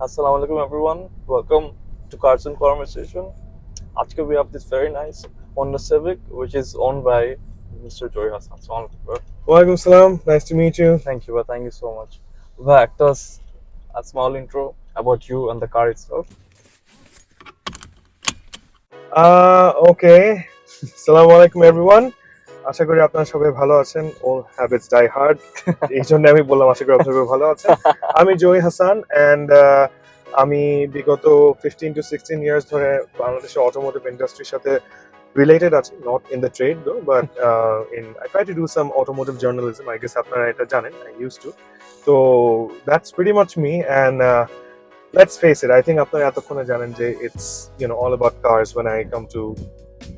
Assalamu alaikum everyone. Welcome to Cards and Conversation. Today we have this very nice Honda Civic which is owned by Mr. Joy Hassan. Assalamu alaikum, bro. Walaikum salam. Nice to meet you. Thank you, bro. Thank you so much. Bro, act us a small intro about you and the car itself. Okay. Salam alaikum everyone. আশা করি আপনারা সবাই ভালো আছেন। All habits die hard. এই জন্য আমি বললাম আশা করি আপনারা সবাই ভালো আছেন। আমি জয় হাসান and আমি বিগত 15 to 16 years ধরে বাংলাদেশের অটোমোটিভ ইন্ডাস্ট্রির সাথে related আছি, not in the trade though, but I try to do some automotive journalism. I guess আপনারা এটা জানেন, I used to. So that's pretty much me and let's face it, I think আপনারা এতক্ষণে জানেন যে it's all about cars when I come to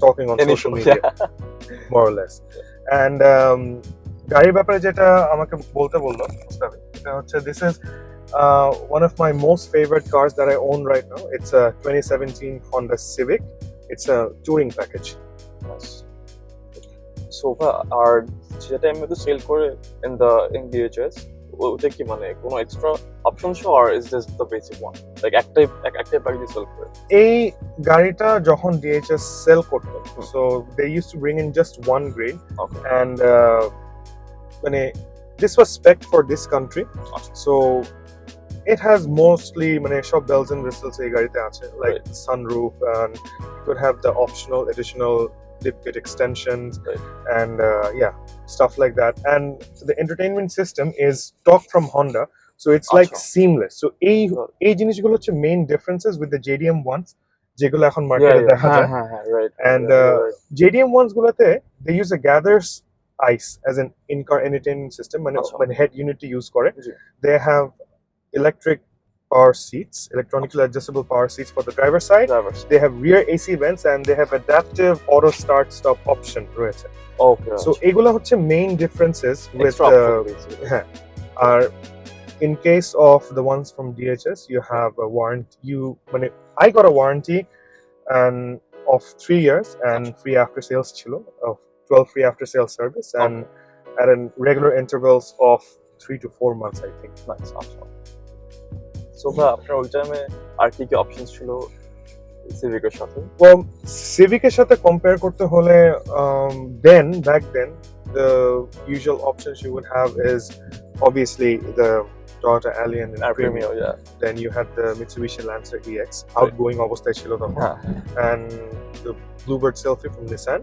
talking on Any social show, media, more or less. And গাড়ির ব্যাপারে যেটা আমাকে বলতে বললো মুস্তাফিজ, এটা হচ্ছে this is one of my most favorite cars that I own right now. It's a 2017 Honda Civic. It's a touring package. Nice. So, আর যেটা আমি তো সেল করে in DHS ওটা কি মানে কোনো extra option show or is this the basic one? Like একটাই package sell করে? এই গাড়িটা যখন DHS সেল করতো, so they used to bring in just one grade. Okay. And মানে this was spec for this country, so it has mostly মানে সব bells and whistles এই গাড়িতে আছে, like sunroof, and you could have the optional additional dip kit extensions, and yeah, stuff like that. And the entertainment system is stock from Honda, so it's like seamless. So এই জিনিসগুলো হচ্ছে main differences with the JDM ones যেগুলো এখন মার্কেটে দেখা যায়। Right. And JDM ones গুলোতে they use a gather's ICE as an in-car entertainment system, মানে head unit to use করে। They have electric power seats, electronically adjustable power seats for the driver's side. They have rear AC vents and they have adaptive auto start stop option রয়েছে। Okay. So এগুলো হচ্ছে main differences with are in case of the ones from DHS, you have a warranty. I got a warranty and of 3 years and free after sales chilo of 12 free after sales service, and at a regular intervals of 3 to 4 months, I think. Nice. Awesome. So আপনার ওই টাইমে আর কি options ছিল সিভিকের সাথে? Well, সিভিকের সাথে compare করতে হলে back then the usual options you would have is obviously the Toyota Allion and Premio. Yeah. Then you had the Mitsubishi Lancer EX, outgoing অবস্থায় ছিল তখন, and the Bluebird Selfie from Nissan,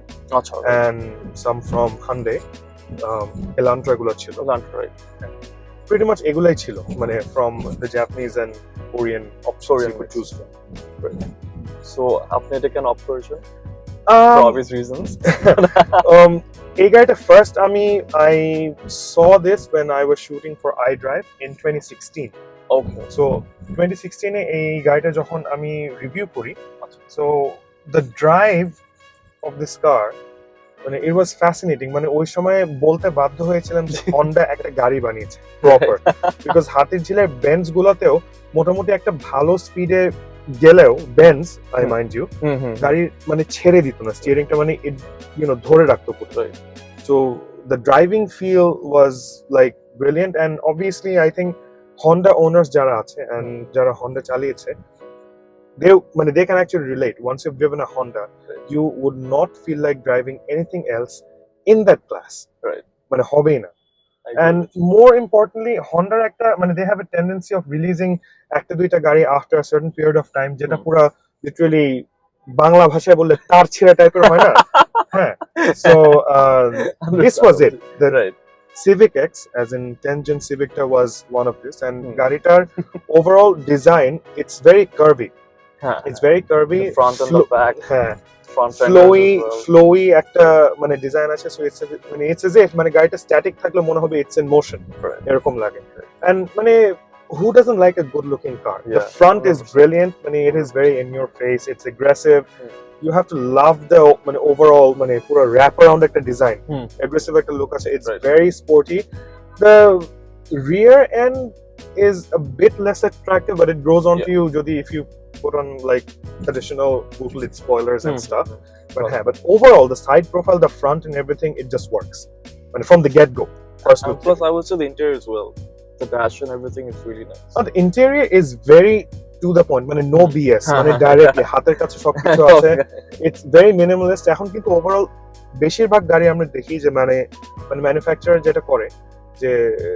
and some from Hyundai, Elantra গুলো ছিল। Right. Pretty much এগুলাই ছিল, মানে from the Japanese and Korean options you could choose from. Right. So আপনি এটা কেন অপ্ট করেছেন? For obvious reasons. এই গাড়িটা first I saw this when I was shooting for iDrive in 2016. Okay. So 2016 এ এই গাড়িটা যখন আমি রিভিউ করি, so the drive of this car, মানে it was fascinating. মানে ওই সময় বলতে বাধ্য হয়েছিলাম যে হন্ডা একটা গাড়ি বানিয়েছে প্রপার, বিকজ হাতির ঝিলের বেঞ্চ গুলোতেও মোটামুটি একটা ভালো স্পিডে গেলেও বেঞ্চ, আই মাইন্ড ইউ, গাড়ি মানে ছেড়ে দিত না, স্টিয়ারিংটা মানে ধরে রাখতো পুরো। So the driving feel was like brilliant, and obviously I think Honda owners যারা আছে and যারা Honda চালিয়েছে, they can actually relate. Once you've driven a Honda, you would not feel like driving anything else in that class. Right. মানে হবেই না। And more importantly, Honda they have a tendency of releasing একটা দুইটা গাড়ি after a certain period of time, যেটা পুরো literally Bangla ভাষায় বললে তার ছিঁড়া টাইপের হয় না? হ্যাঁ। So this was it. The Civic X, as in Tengen Civicta, was one of this, and গাড়িটার overall design, it's very curvy. It's very curvy. The front and the back. flowy একটা মানে ডিজাইন আছে, so it's as if মানে গাড়িটা static থাকলে মনে হবে it's in motion, এরকম লাগে। And মানে who doesn't like a good looking car? The front is brilliant, মানে it is very in your face, it's aggressive. You have to love the মানে overall মানে পুরো wrap around একটা design, aggressive একটা look আছে, it's very sporty. The rear end is a bit less attractive, but it grows onto you if you put on like traditional bootlit spoilers and stuff. But overall, the side profile, the front, and everything, it just works. And from the get-go, first look. Plus, I would say the interior as well. The dash and everything is really nice. The interior is very to the point, মানে no BS, মানে হ্যাঁ, directly হাতের কাছে সবকিছু আছে। It's very minimalist. এখন কিন্তু overall বেশিরভাগ গাড়ি আমরা দেখি যে মানে ম্যানুফ্যাকচারার যেটা করে যে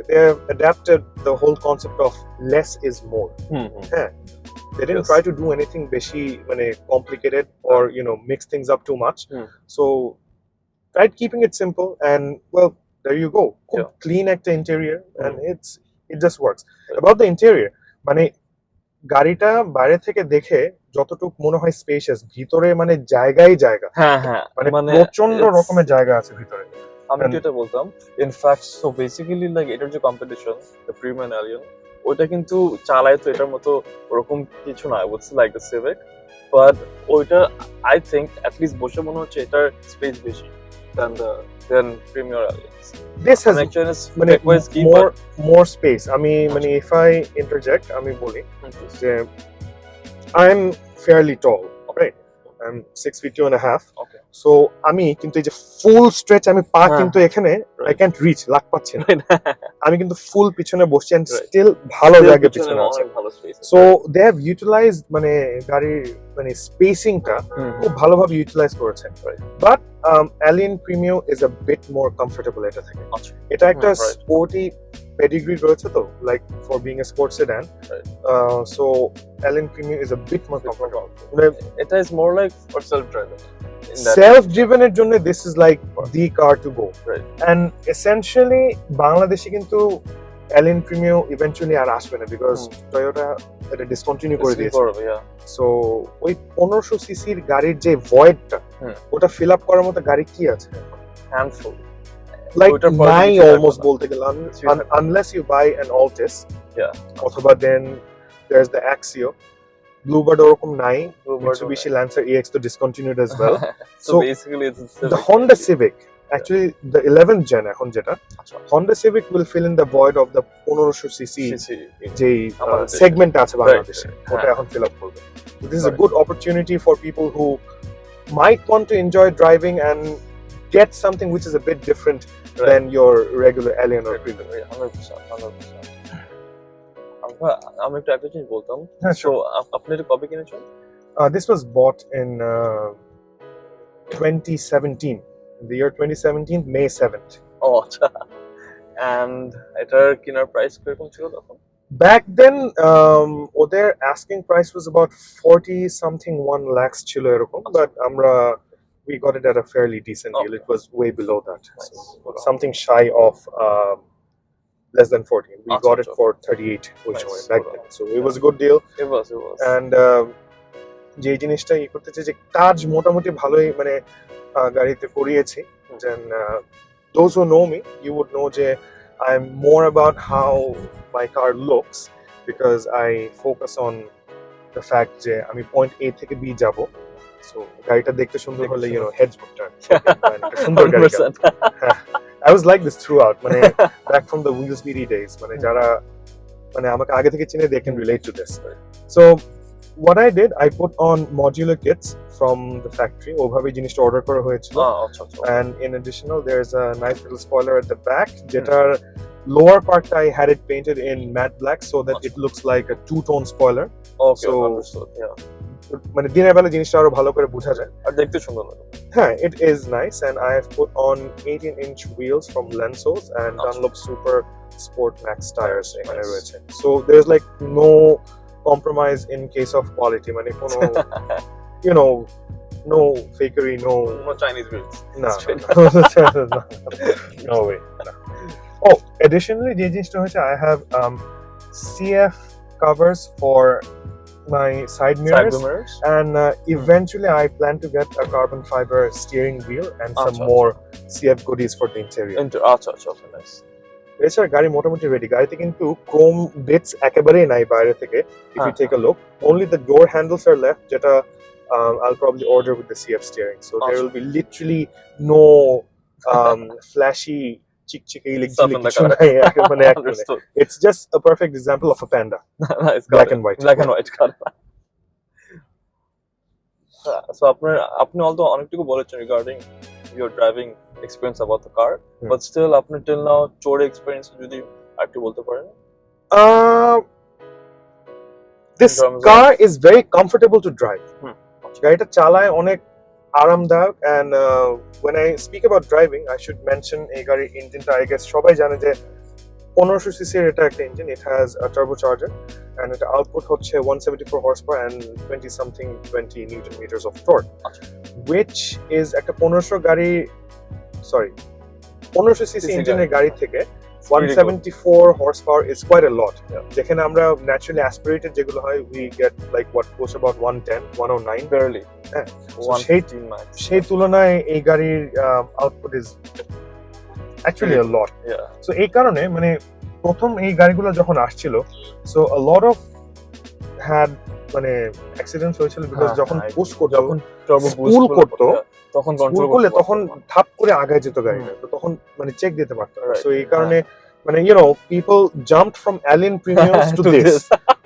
they have adapted the whole concept of less is more. হ্যাঁ, they didn't Yes. try to do anything বেশি মানে complicated or mix things up too much. So tried keeping it simple and well there you go. খুব clean একটা interior and it just works. About the interior, মানে গাড়িটা বাইরে থেকে দেখে যতটুকু মনে হয় স্পেশিয়াস, ভিতরে মানে জায়গায় জায়গা, হ্যাঁ হ্যাঁ মানে প্রচন্ড রকমের জায়গা আছে ভিতরে। আমি যেটা বলতাম ইনফ্যাক্ট সো বেসিক্যালি লাইক এটার যে কম্পিটিশন দ্য প্রিমিয়াম এলিয়ন ওইটা কিন্তু চালায় তো এটার মতো ওরকম কিছু না, wits like the civic, but ওইটা আই থিঙ্ক অ্যাটলিস্ট বসে মনে হচ্ছে এটার স্পেস বেশি দেন প্রিমিয়ার এলিয়ন্স। This has মানে more space. আমি মানে if I interject আমি বলি যে I'm fairly tall, right? I'm 6'2.5". Okay. So আমি কিন্তু এই যে ফুল স্ট্রেচ আমি পা কিন্তু এখানে I can't reach, লাগ পাচ্ছি না। আমি কিন্তু ফুল পিছনে বসছি and still ভালো জায়গা পিছনে আছে। So they have utilized মানে গাড়ির মানে স্পেসিংটা খুব ভালোভাবে ইউটিলাইজ করেছে। But Alien Premio is a bit more comfortable এটা থেকে। এটা একটা স্পোর্টি pedigree রয়েছে তো, like for being a sports sedan. So Alien Premio is a bit more comfortable. It is more like for self-driving. Self-driven এর জন্য this is like the car to go. And essentially বাংলাদেশে কিন্তু Alien Premio eventually আর আসবে না because Toyota এটা discontinue করে দিয়েছে। So ওই 1500 সিসির গাড়ির যে ভয়েডটা ওটা ফিল আপ করার মতো গাড়ি কি আছে? হ্যান্ডফুল, like নাই almost বলতে গেলে, unless you buy an Altis, অথবা then there's the Axio. Bluebird ওরকম নাই, Mitsubishi Lancer EX তো discontinued as well. So basically it's the Honda Civic, actually the 11th gen এখন যেটা Honda Civic will fill in the void of the 1500 cc যে segment আছে বাংলাদেশে, ওটা এখন fill up করবে. So this is a good opportunity for people who might want to enjoy driving and get something which is a bit different than your regular Alien or Premium. 100%. আমি একটা জিনিস বলতাম, so আপনি এটা কবে কিনেছেন? This was bought in 2017, in the year 2017, May 7th. Oh, আচ্ছা। And এটার কেনার প্রাইস কিরকম ছিল তখন? Back then ওদের asking price was about 40 something 1 lakhs ছিল এরকম, but আমরা we got it at a fairly decent deal. It was way below that. Nice. So, something shy of less than 40. We got it for 38 back then. So it was a good deal. It was. And যে জিনিসটা করতেছে যে কাজ মোটামুটি ভালোই মানে গাড়িতে করিয়েছি। Then those who know me, you would know যে I'm more about how my car looks because I focus on the fact যে আমি point A থেকে B যাব। So গাড়িটা দেখতে সুন্দর হলে heads would turn. সুন্দর গাড়ি। I was like this throughout, মানে back from the Wheels BD days, মানে যারা মানে আমাকে আগে থেকে চিনে they can relate to this. So what I did, I put on modular kits from the factory. ওভাবে জিনিসটা অর্ডার করা হয়েছিল। And in additional there's a nice little spoiler at the back যেটার lower part I had it painted in matte black so that it looks like a two-tone spoiler. Okay, so understood. Yeah. মানে দিনের বেলা জিনিসটা আরো ভালো করে বোঝা যায় আর দেখতে সুন্দর লাগে। হ্যাঁ, it is nice and I have put on 18-inch wheels from Lensos and Dunlop Super Sport Max tires এখানে রয়েছে। So there's like no compromise in case of quality, মানে কোনো no fakery, no Chinese wheels. No way. Oh, additionally যে জিনিসটা হচ্ছে I have CF covers for my side mirrors. And eventually I plan to get a carbon fiber steering wheel and some more CF goodies for the interior. Nice. এছাড়া গাড়ি মোটামুটি ready. গাড়িতে কিন্তু Chrome bits একেবারেই নাই বাইরে থেকে। If you take a look, only the door handles are left যেটা I'll probably order with the CF steering. So there will be literally no flashy chick-chicky it's just a perfect example of a panda. Black and white. So আপনি although অনেকটুকু বলেছেন regarding your driving experience about the car, but still আপনি till now tour experience যদি একটু বলতে পারেন। Uh, this terms car of- is very comfortable to drive. আচ্ছা। গাড়িটা চালায় অনেক আরামদায়ক and when I speak about driving I should mention এই গাড়ির ইঞ্জিনটা I guess সবাই জানে যে 1500 cc এর এটা একটা engine. It has a turbocharger and it output হচ্ছে 174 horsepower and 20 something 20 newton meters of torque, আচ্ছা। which is একটা 1500 গাড়ি sorry 1500 cc CC ইঞ্জিনের গাড়ি, গাড়ি থেকে Pretty good. 174 horsepower is quite a lot. Yeah. যেখানে আমরা naturally aspirated যেগুলো হয় we get like what close about 110 109 barely হ্যাঁ, so 115 max. সেই তুলনায় এই গাড়ির output is actually a lot. Yeah. So এই কারণে মানে প্রথম এই গাড়িগুলো যখন আসছিল so a lot of had মানে অ্যাক্সিডেন্টস হয়েছিল বিকজ হ্যাঁ, যখন হ্যাঁ, পুশ করতো যখন turbo boost Spool গুলো করতো, তখন স্কুল কন্ট্রোল করলে তখন ধাপ করে আগায় যেত গাড়িটা, তো তখন মানে চেক দিতে পারতো না। Right. সো এই কারণে মানে you know people jumped from অ্যালিন premiums to To this. this.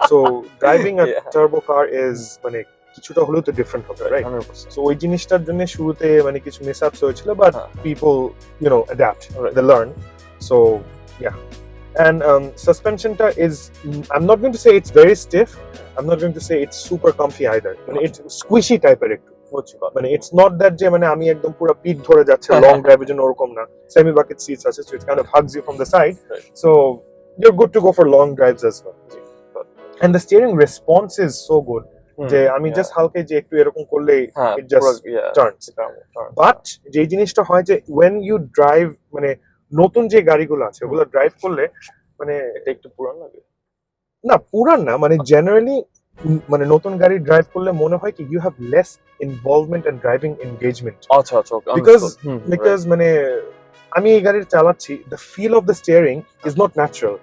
So driving uh Yeah. Turbo car is মানে কিছুটা হলেও তো ডিফারেন্ট হবে, রাইট? 100%. সো ওই জিনিসটার জন্য শুরুতে মানে কিছু মিসআপস হয়েছিল, বাট হ্যাঁ। People you know adapt, Right. They learn. So yeah. And suspensionটা is, I'm not going to say it's very stiff, I'm not going to say it's super comfy either. মানে it's squishy টাইপের একটু। বুঝছি কথা। মানে it's not that যে মানে আমি একদম পুরো পিঠ ধরে যাচ্ছে লং ড্রাইভের জন্য, ওরকম না। সেমি বাকেট সিটস আছে, so it kind of hugs you from the side, Right. so you're good to go for long drives as well. And the steering response is so good যে আমি Yeah. Just হালকা যে একটু এরকম করলেই হ্যাঁ, it just পুরো- yeah, turns. turn. But যে জিনিসটা হয় যে when you drive মানে নতুন যে গাড়িগুলো আছে ওগুলো ড্রাইভ করলে মানে এটা একটু পুরান লাগে। না পুরান না, মানে জেনারেলি মানে নতুন গাড়ি ড্রাইভ করলে মনে হয় কি you have less involvement and driving engagement, আচ্ছা আচ্ছা, okay, বিকজ understood. হুম, বিকজ মানে আমি এই গাড়ি চালাচ্ছি, the feel of the steering is not natural.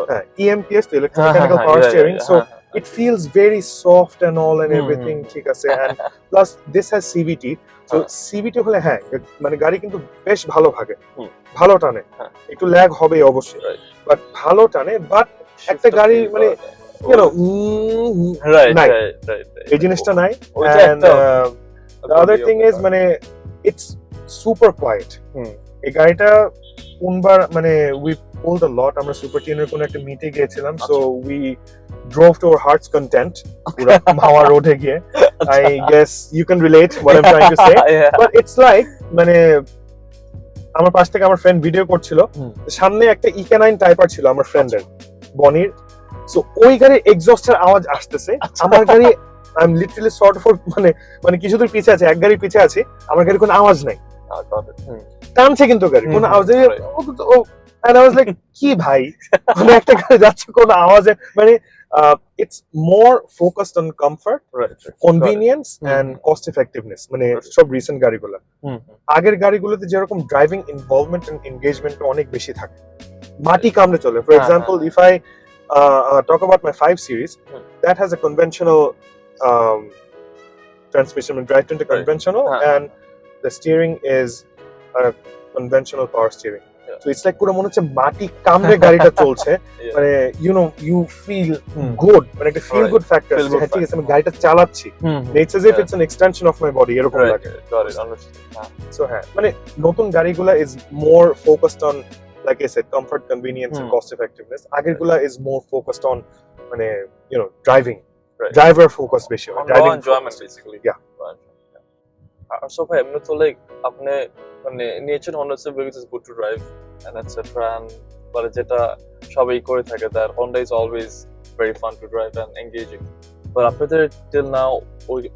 হ্যাঁ, ইএমপিএস তো electromechanical power steering, so it feels very soft and all and everything, ঠিক আছে, and plus this has CVT, so CVT হলে হ্যাঁ মানে গাড়ি কিন্তু বেশ ভালো ভাগে, ভালো টানে, একটু ল্যাগ হবে অবশ্যই, বাট ভালো টানে, বাট একটা গাড়ি মানে you know right, নাই, right. এই জিনিসটা নাই। ওইটা and একটা the other thing is মানে it's super quiet. এই গাড়িটা কোনবার মানে we pulled a lot, আমরা সুপার টিনের কোন একটা মিটে গিয়েছিলাম, so we drove to our heart's content পুরো মাওয়া রোডে গিয়ে। I guess you can relate what I'm trying to say, Yeah. but it's like মানে আমার পাশ থেকে আমার ফ্রেন্ড ভিডিও করছিল, সামনে একটা ইকে9 টাইপার ছিল আমার ফ্রেন্ডের বনির, সো ওই গাড়ির এক্সস্টের আওয়াজ আসতেছে, আমার গাড়ি I am literally sort of মানে মানে কিছু দূর পিছে আছে, এক গাড়ি পিছে আছে, আমার গাড়ির কোনো আওয়াজ নাই, টানছে কিন্তু গাড়ি কোনো আওয়াজ নেই, and I was like কি ভাই মানে একটা গাড়ি যাচ্ছে কোনো আওয়াজে, মানে it's more focused on comfort, convenience and cost effectiveness, মানে সব রিসেন্ট গাড়িগুলো। আগের গাড়িগুলোতে যেরকম ড্রাইভিং ইনভলভমেন্ট এন্ড এনগেজমেন্ট অনেক বেশি থাকে, মাটি কামড়ে চলে। For example, if I talk about my 5 series, that has a conventional transmission, drive into conventional, and the steering is a conventional power steering. So it's like পুরো মনে হচ্ছে মাটি কামড়ে গাড়িটা চলছে, মানে you know you feel good, মানে একটা feel good factor আছে, হ্যাঁ ঠিক আছে আমি গাড়িটা চালাচ্ছি, it's as if it's an extension of my body, এরকম লাগে। So হ্যাঁ মানে নতুন গাড়িগুলা is more focused on, like I said, comfort, convenience and cost effectiveness. আগেরগুলা is more focused on মানে you know driving, driver focus বেশি হয়, driving enjoyment basically. Yeah. So ভাই এমনি তো লাইক আপনি মানে nature Honda Civic is good to drive and etc, and বলে যেটা সবাই করে থাকে, that Honda is always very fun to drive and engaging, but আপনাদের till now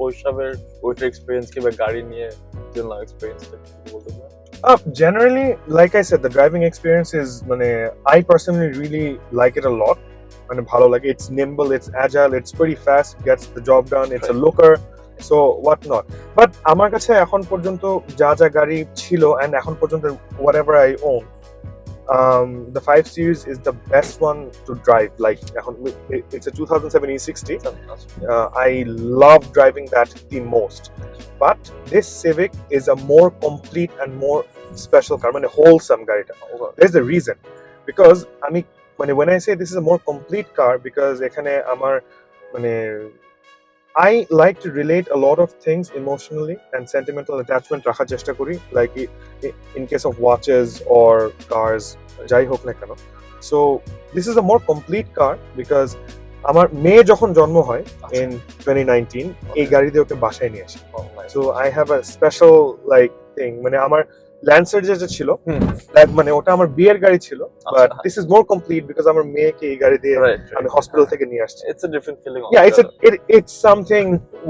ওই সবের ওইটা এক্সপেরিয়েন্স কি বা গাড়ি নিয়ে till now experience বলতে পারেন? Generally, like I said, the driving experience is মানে I personally really like it a lot, মানে ভালো লাগে, it's nimble, it's agile, it's pretty fast, gets the job done, it's a looker, so what not. But আমার কাছে এখন পর্যন্ত যা যা গাড়ি ছিল and এখন পর্যন্ত whatever I own, the 5 series is the best one to drive. Like it's a 2007 E60. I love driving that the most, but this Civic is a more complete and more special car, মানে wholesome গাড়িটা। There's the reason, because আমি মানে when I say this is a more complete car, because এখানে আমার মানে I like to relate a lot of things emotionally and sentimental attachment রাখার চেষ্টা করি, like in case of watches or cars, যাই হোক না কেন। So this is a more complete car because আমার মেয়ে যখন জন্ম হয় in 2019 এই গাড়ি দিয়ে ওকে বাসায় নিয়ে আসি। So I have a special like thing, মানে আমার ল্যান্সার যেটা ছিল মানে ওটা আমার বিয়ের গাড়ি ছিল, but this is more complete because আমার মেয়েকে এই গাড়ি দিয়ে আমি হসপিটাল থেকে নিয়ে আসছি। It's a different feeling. Yeah, it's something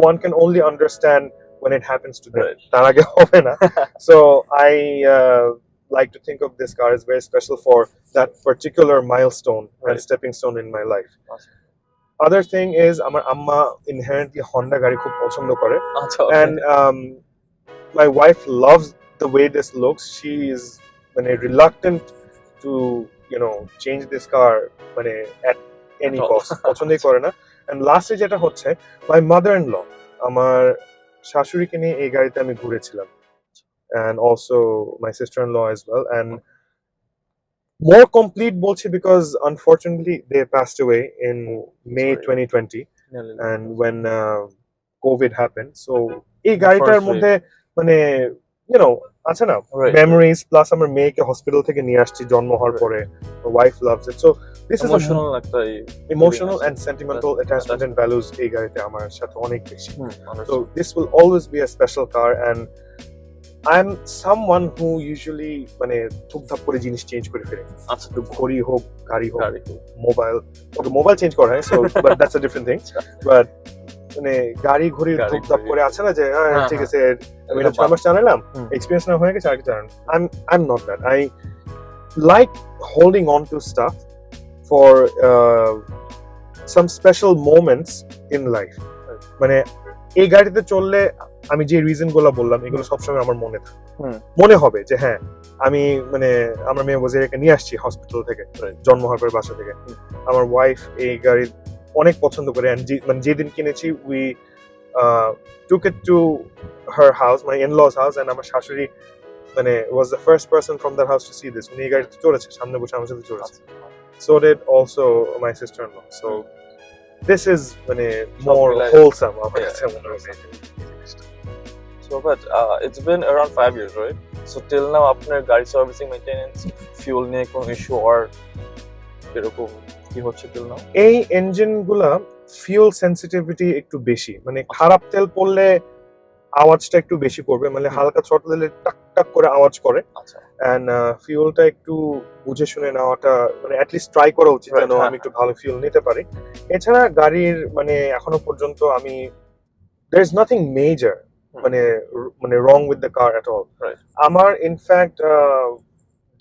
one can only understand when it happens to them. তার আগে হবে না। So I like to think of this car as very special for that particular milestone and stepping stone in my life. Other thing is আমার আম্মা inherently Honda গাড়ি খুব পছন্দ করে, and my wife loves the way this looks. She is মানে reluctant to change this car মানে at any cost, পছন্দই করে না। and lastly যেটা হচ্ছে my mother-in-law, আমার শাশুড়িকে নিয়ে এই গাড়িতে আমি ঘুরেছিলাম, and also my sister-in-law as well, and more complete বলছি because unfortunately they passed away in May 2020 and when COVID happened. So এই গাড়িটার মধ্যে মানে আছে না memories plus আমার মেয়েকে হসপিটাল থেকে নিয়ে আসছি জন্ম হওয়ার পরে, my wife loves it. So this is emotional and sentimental attachment and values এই গাড়িতে আমার সাথে অনেক বেশি। So this will always be a special car, and I'm someone who usually মানে থুকথাপ করে জিনিস চেঞ্জ করে ফেলে। আচ্ছা, তো ঘড়ি হোক, গাড়ি হোক, মোবাইল চেঞ্জ করা হয়, so but that's a different thing. But মানে গাড়ি ঘড়ি থুকথাপ করে আছে না যে ঠিক আছে আমি এটা 6 মাস চালালাম, এক্সপেরিয়েন্স না হয়ে গেছে আরেকটা চালান। I'm not that. I like holding on to stuff for some special moments in life. মানে এই গাড়িতে চললে আমি যে রিজন গুলো বললাম এগুলো সবসময় আমার মনে থাকে, মনে হবে যে হ্যাঁ আমি মানে আমার মেয়ে ওয়াজিরাকে নিয়ে আসছি হসপিটাল থেকে জন্ম হওয়ার পর বাসা থেকে। আমার ওয়াইফ এই গাড়ি অনেক পছন্দ করে, মানে যেদিন কিনেছি we took it to her house, my in-laws house, and আমার শাশুড়ি মানে was the first person from that house to see this. উনি এই গাড়িতে চড়েছে, সামনে বসে আমার সাথে চড়েছে। So did also my sister-in-law. So this is মানে more wholesome. So but it's been around 5 years, right? So till now আপনার গাড়ি সার্ভিসিং, মেইনটেনেন্স, ফিউল নিয়ে কোনো ইস্যু আর এরকম কি হচ্ছে till now? এই ইঞ্জিন গুলা ফিউল সেনসিটিভিটি একটু বেশি, মানে খারাপ তেল পড়লে আওয়াজটা একটু বেশি করবে, মানে হালকা ছোট দিলে টাক টাক করে আওয়াজ করে। আচ্ছা, এন্ড ফিউলটা একটু বুঝে শুনে নেওয়াটা মানে অ্যাট লিস্ট ট্রাই করা উচিত যেন আমি একটু ভালো ফিউল নিতে পারি। এছাড়া গাড়ির মানে এখনো পর্যন্ত আমি there is nothing major মানে wrong with the car at all. আমার ইনফ্যাক্ট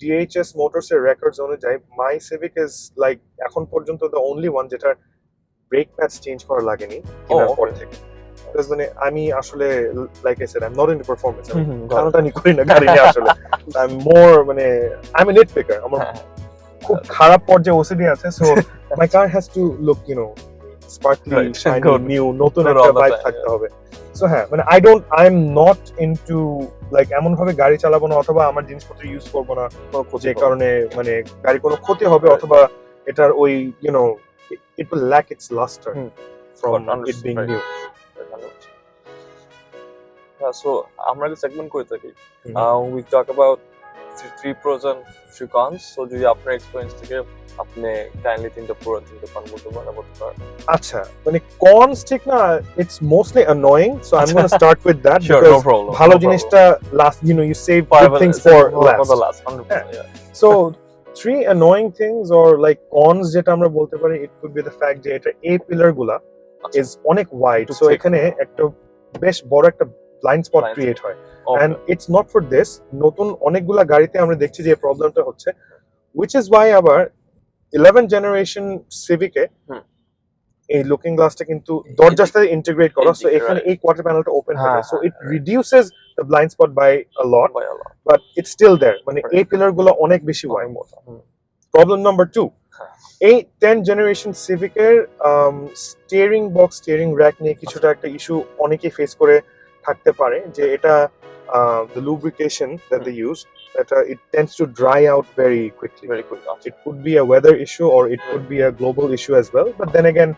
DHS Motors এর রেকর্ডস অনুযায়ী my Civic is like এখন পর্যন্ত the only one যেটা ব্রেক প্যাডস চেঞ্জ করা লাগেনি কেনার পর থেকে। Because মানে আমি আসলে like I said I'm not into performance, আমি টানাটানি করি না গাড়ি নিয়ে আসলে। I'm more মানে I'm a nitpicker, আমার খুব খারাপ পর্যায়ে OCD আছে, so my car has to look sparkly, shiny, new, নতুন একটা ভাইব থাকতে হবে। So হ্যাঁ মানে I'm not into like এমন ভাবে গাড়ি চালাবো না অথবা আমার জিনিসপত্র ইউজ করবো না যে কারণে মানে গাড়ি কোনো ক্ষতি হবে অথবা এটার ওই it will lack its luster from it being new. So আমরা যে সেগমেন্ট করে থাকি we talk about three pros and three cons. So যদি আপনার এক্সপেরিয়েন্স থেকে আপনি কাইন্ডলি তিনটা প্রো আর তিনটা কন বলতে পারেন। আচ্ছা মানে cons ঠিক না, it's mostly annoying, so I'm going to start with that because ভালো জিনিসটা last, you save good things for last. 100%, yeah. So three annoying things or like cons যেটা আমরা বলতে পারি, it could be the fact যে এটা A pillar গুলা is অনেক wide, so এখানে একটা বেশ বড় একটা blind spot create হয়, and it's not for this নতুন অনেকগুলা গাড়িতে আমরা দেখছি যে প্রবলেমটা হচ্ছে, which is why আবার 11th generation Civic এ এই লুকিং গ্লাসটা কিন্তু দরজার সাথে ইন্টিগ্রেট করা, সো এখানে এই কোয়ার্টার প্যানেলটা ওপেন হয়ে যায়, so it reduces the blind spot by a lot, but it's still there, মানে এই পিলার গুলো অনেক বেশি ওয়াইড। প্রবলেম নাম্বার 2, এই 10th generation Civic এর স্টিয়ারিং বক্স, স্টিয়ারিং র্যাক নিয়ে কিছুটা একটা ইস্যু অনেকেই ফেস করে থাকতে পারে, যে এটা the lubrication that they use, it tends to dry out very quickly. It could be a weather issue or it could be a global issue as well, but then again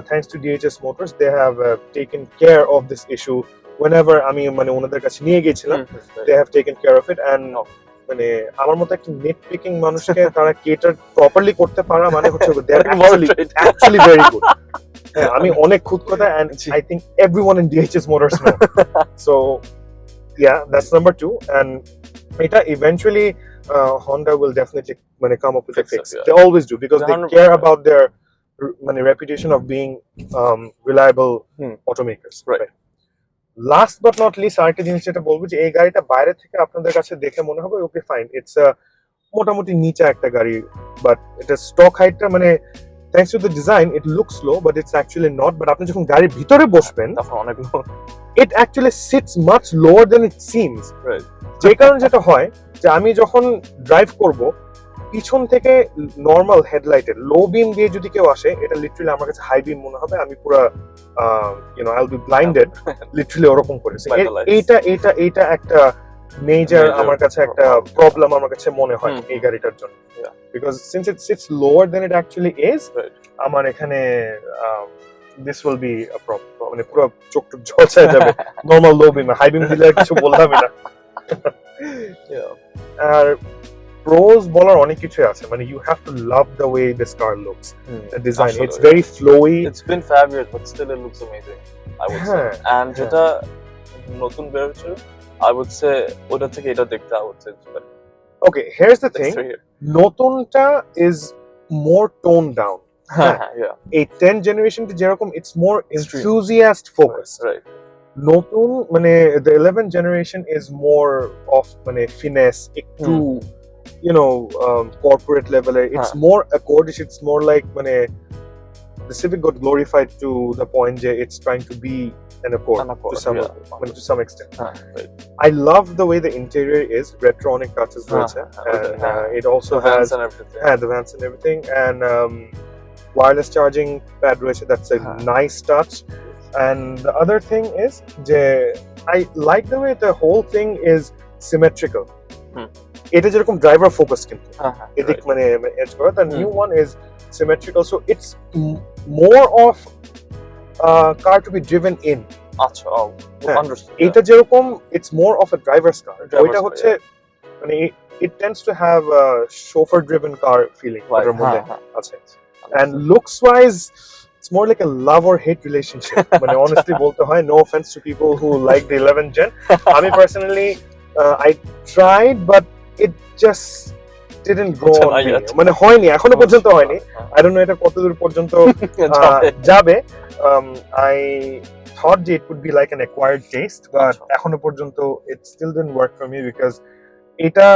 thanks to DHS Motors they have taken care of this issue whenever আমি মানে ওনাদের কাছে নিয়ে গিয়েছিলাম, they have taken care of it, and মানে আমার মতো একটা নেট পিকিং মানুষকে তারা কেটার প্রপারলি করতে পারা মানে হচ্ছে দে আর অনেক বড় trait। Actually very good. হ্যাঁ, আমি অনেক খুদ কথা and G. I think everyone in DHS Motors know. So yeah, that's number 2 and এটা eventually Honda will definitely মানে come up with a Fix fix. it, yeah. They always do because they 100%. care about their মানে reputation of being reliable automakers. Right. Last but not list আরেকটা জিনিস যেটা বলবো যে এই গাড়িটা বাইরে থেকে আপনাদের কাছে দেখে মনে হবে ওকে ফাইন ইটস মোটামুটি নিচা একটা গাড়ি বাট এটা স্টক হাইটটা মানে thanks to the design it looks low but it's actually not but আপনি যখন গাড়ির ভিতরে বসবেন তখন অনেক লোক। It actually sits much lower than it seems Right. যে কারণে যেটা হয় যে আমি যখন ড্রাইভ করব পিছন থেকে নর্মাল হেডলাইটের লো বিম দিয়ে যদি কেউ আসে এটা লিটারালি আমার কাছে হাই বিম মনে হবে আমি পুরো I will be blinded literally ওরকম করে By the lights. এইটা একটা মেজর Major আমার কাছে একটা problem. প্রবলেম আমার কাছে মনে হয় হুম, এই গাড়িটার জন্য Yeah. Because since it sits lower than it actually is Right. আমার এখানে this will be a problem মানে পুরো চোখ টুক ঝলসায় যাবে নর্মাল লো বিম হাই বিম দিলে আর কিছু বললামই না Yeah. আর প্রোজ বলার অনেক কিছু আছে মানে you have to love the way this car looks the design আসলে, it's very flowy It's been 5 years, but still it looks amazing. I would say. হ্যাঁ And যেটা নতুন বের হচ্ছে, I would say ওটা থেকে এটা দেখতে I would say it's better. Okay here's the thing It's right here. নতুনটা is more tone down Yeah. এই 10 জেনারেশনটা যেরকম it's more enthusiast focus Right. নতুন মানে the 11 generation is more of মানে ফিনেস একটু you know corporate level it's more accordish it's more like মানে the Civic got glorified to the point that it's trying to be an Accord, to some extent. Right. I love the way the interior is retronic touches and it also The has vans and everything. the vents and everything and wireless charging pad that's a nice touch and the other thing is I like the way the whole thing is symmetrical. এটা যেরকম driver focus কিন্তু এদিক মানে age করা the new one is symmetrical so it's more of car to be driven in আচ্ছা understood এটা যেরকম it's more of a driver's car ওইটা হচ্ছে মানে it tends to have a chauffeur driven car feeling ওটার মধ্যে আছে and looks wise it's more like a love or hate relationship মানে honestly বলতে হয় no offense to people who like the 11 gen আমি personally I tried but it just didn't grow on me মানে হয়নি এখনো পর্যন্ত হয়নি I don't know এটা কতদূর পর্যন্ত যাবে I thought that it would be like an acquired taste but এখনো পর্যন্ত it still didn't work for me because এটা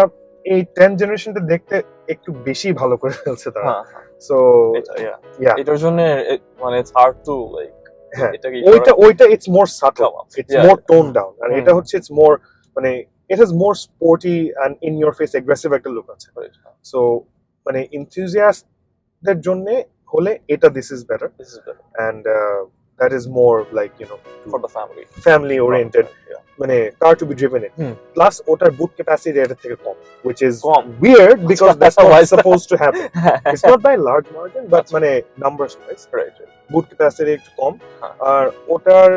এই 10 জেনারেশনটা দেখতে একটু বেশি ভালো করে ফেলছে তারা so yeah এটার জন্য মানে it's hard to like ওইটা it's more subtle it's more toned down and এটা হচ্ছে it's more মানে it has more sporty and in your face aggressive একটা look আছে so মানে enthusiast দের জন্য হলে এটা this is better and that is more like you know for the family oriented মানে car to be driven in plus ওটার boot capacity এর থেকে কম which is weird because that's how it's supposed to happen it's not by large margin but মানে numbers wise boot capacity একটু কম আর ওটার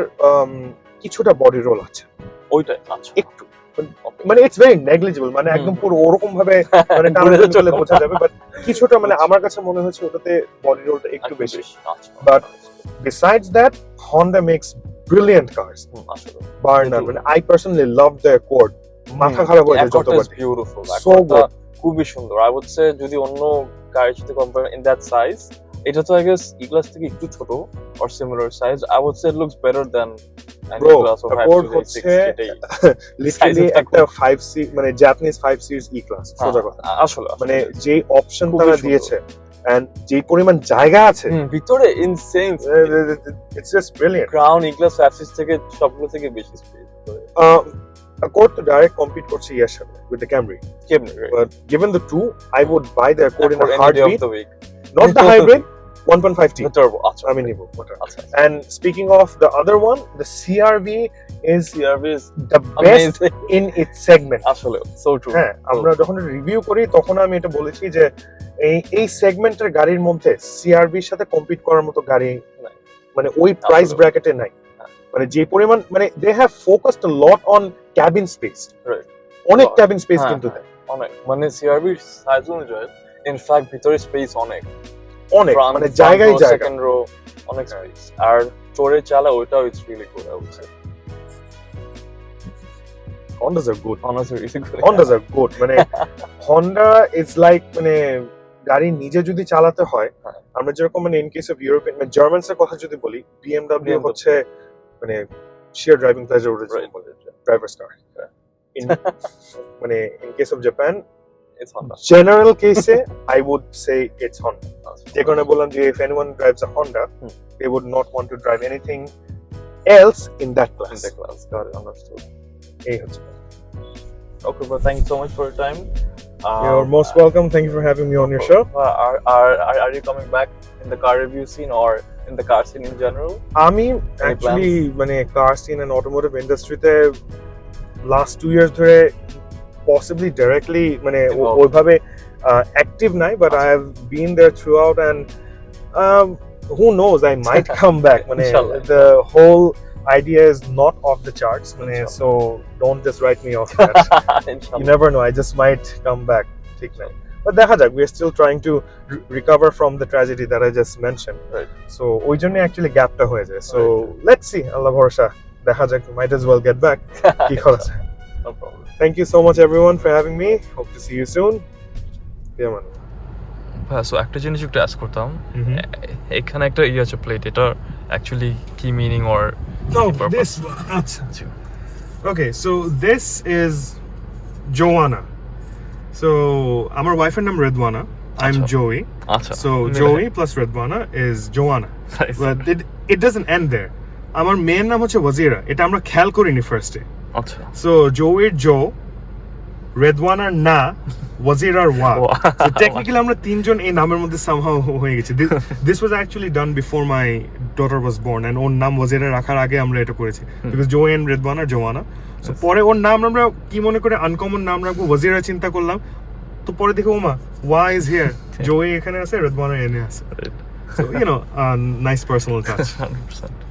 কিছুটা body roll আছে ওইটাই আচ্ছা একটু মানে ইটস ভেরি নেগলিজিবল মানে একদম পুরো ওরকম ভাবে মানে টানা চলে বোঝা যাবে বাট কিছুটা মানে আমার কাছে মনে হচ্ছে ওটাতে বডি রোলটা একটু বেশি but besides that Honda makes brilliant cars আসলে bar none মানে I personally love the Accord মাথা খারাপ হয়ে যায় যতবার বিউটিফুল so good খুবই সুন্দর I would say যদি অন্য গাড়ির সাথে কম্পেয়ার in that size এটা তো I guess E-Class থেকে একটু ছোট or similar size I would say it looks better than Accord হচ্ছে literally একটা 5 seat মানে Japanese 5 series E-Class সোজা কথা আসলে মানে যে অপশন তারা দিয়েছে and যে পরিমাণ জায়গা আছে ভিতরে insane it's just brilliant Crown E-Class 5 series থেকে সবগুলো থেকে বেশি space Accord to direct compete করছে ইয়ার সাথে with the Camry but given the two I would buy the Accord in a heartbeat not the hybrid 1.5T the turbo I mean and speaking of the other one the CRV is the best in its segment আসলে so true হ্যাঁ আমরা যখন review করি তখন আমি এটা বলেছি যে এই সেগমেন্টের গাড়ির মধ্যে CRV এর সাথে কম্পিট করার মতো গাড়ি নাই মানে ওই প্রাইস ব্র্যাকেটে নাই মানে যে পরিমাণ মানে they have focused a lot on cabin space অনেক cabin space কিন্তু দেয় অনেক মানে সিআরভির সাইজ অনুযায়ী ইনফ্যাক্ট ভিতরে স্পেস অনেক অনেক মানে জায়গায় জায়গা সেকেন্ড রো অনেক স্পেস আর চোরে চালা ওইটাও it's really good I would say Hondas are good. Hondas are really good. Hondas are good. মানে Honda is like মানে গাড়ি নিজে যদি চালাতে হয় আমরা যেরকম মানে ইন কেস অফ ইউরোপিয়ান মানে জার্মানস এর কথা যদি বলি বিএমডব্লিউ হচ্ছে মানে sheer driving pleasure driver's car. In মানে in case of Japan it's Honda. General case I would say it's Honda. যে কারণে বললাম যে if anyone drives a Honda they would not want to drive anything else in that class. Got it, understood. এই হচ্ছে Okay, but thank you so much for your time. You're most welcome. Thank you for having me on your show. Are you coming back in the car review scene or in the car scene in general? আমি actually মানে car scene and automotive industry তে last 2 years ধরে possibly directly মানে ওইভাবে active নাই but I have been there throughout and who knows I might come back মানে the whole idea is not off the charts মানে so don't just write me off that. You never know I just might come back ঠিক নাই but দেখা যাক we are still trying to recover from the tragedy that I just mentioned right so ওই জন্য actually গ্যাপটা হয়ে যায় so let's see আল্লাহ ভরসা দেখা যাক might as well get back কি করা যায় no problem thank you so much everyone for having me hope to see you soon yeah man so একটা জিনিস একটু অ্যাস্ক করতাম এখানে একটা আছে প্লেট এটা অ্যাকচুয়ালি কি meaning or oh this one আচ্ছা okay so this is Joanna so আমার ওয়াইফের নাম রেদওয়ানা I'm Joey আচ্ছা so Joey plus Redwana is Joanna but it doesn't end there আমার মেয়ের নাম হচ্ছে ওয়াজিরা এটা আমরা খেয়াল করিনি ফার্স্টে আচ্ছা so Joey জো রেদওয়ানার না ওয়াজিরার ওয়া so technically আমরা তিনজন এই নামের মধ্যে somehow হয়ে গেছে this was actually done before my daughter was born and ওর নাম ওয়াজিরা রাখার আগে আমরা এটা করেছি because Joey and Redwana Joanna so পরে ওর নাম আমরা কি মনে করে আনকমন নাম রাখবো ওয়াজিরা চিন্তা করলাম তো পরে দেখো ওমা why is here Joey এখানে আছে Redwana এনে আছে so you know nice personal touch 100%